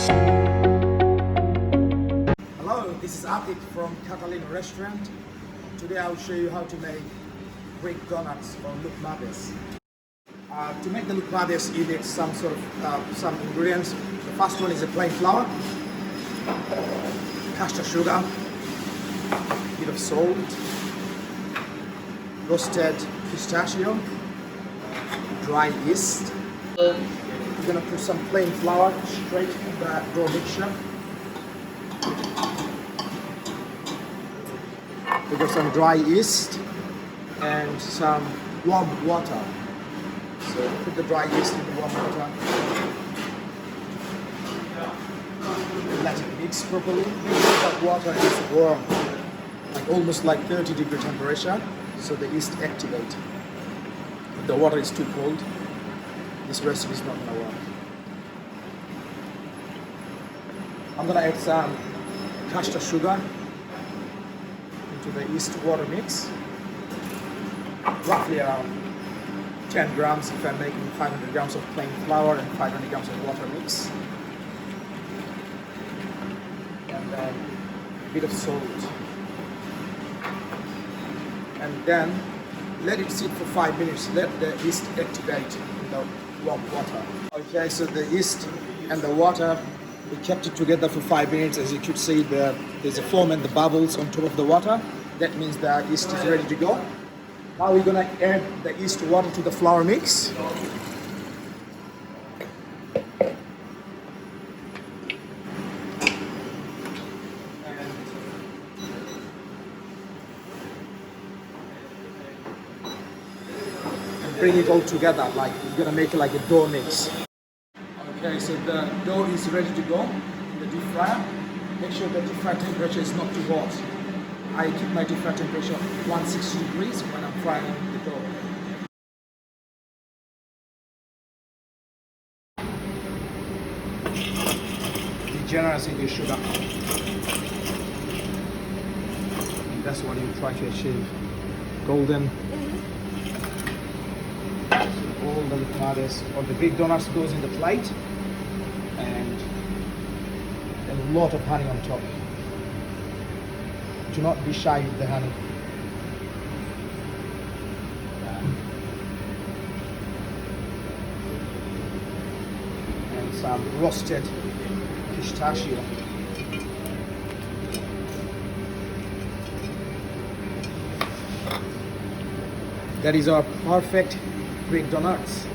Hello, this is Atick from Catalina Restaurant. Today I will show you how to make Greek Doughnuts or Loukoumades. To make the Loukoumades, you need some ingredients. The first one is a plain flour, caster sugar, a bit of salt, roasted pistachio, dry yeast. We're going to put some plain flour straight in the dough mixture. We got some dry yeast and some warm water. So put the dry yeast in the warm water. Let it mix properly. That water is warm, almost like 30-degree temperature, so the yeast activate. If the water is too cold, this recipe is not gonna work. I'm gonna add some caster sugar into the yeast water mix, roughly around 10 grams if I'm making 500 grams of plain flour and 500 grams of water mix. And then a bit of salt. And then let it sit for 5 minutes. Let the yeast activate in the warm water. Okay, so the yeast and the water, we kept it together for 5 minutes. As you could see, there's a foam and the bubbles on top of the water. That means the yeast is ready to go. Now we're gonna add the yeast water to the flour mix. And bring it all together, like we're gonna make it like a dough mix. Okay, so the dough is ready to go in the deep fryer. Make sure the deep fryer temperature is not too hot. I keep my deep fryer temperature 160 degrees when I'm frying the dough. Be generous in your sugar. That's what you try to achieve. Golden. So all the Loukoumades or the Greek Doughnuts goes in the plate, and a lot of honey on top. Do not be shy with the honey. And some roasted pistachio. That is our perfect Greek Doughnuts.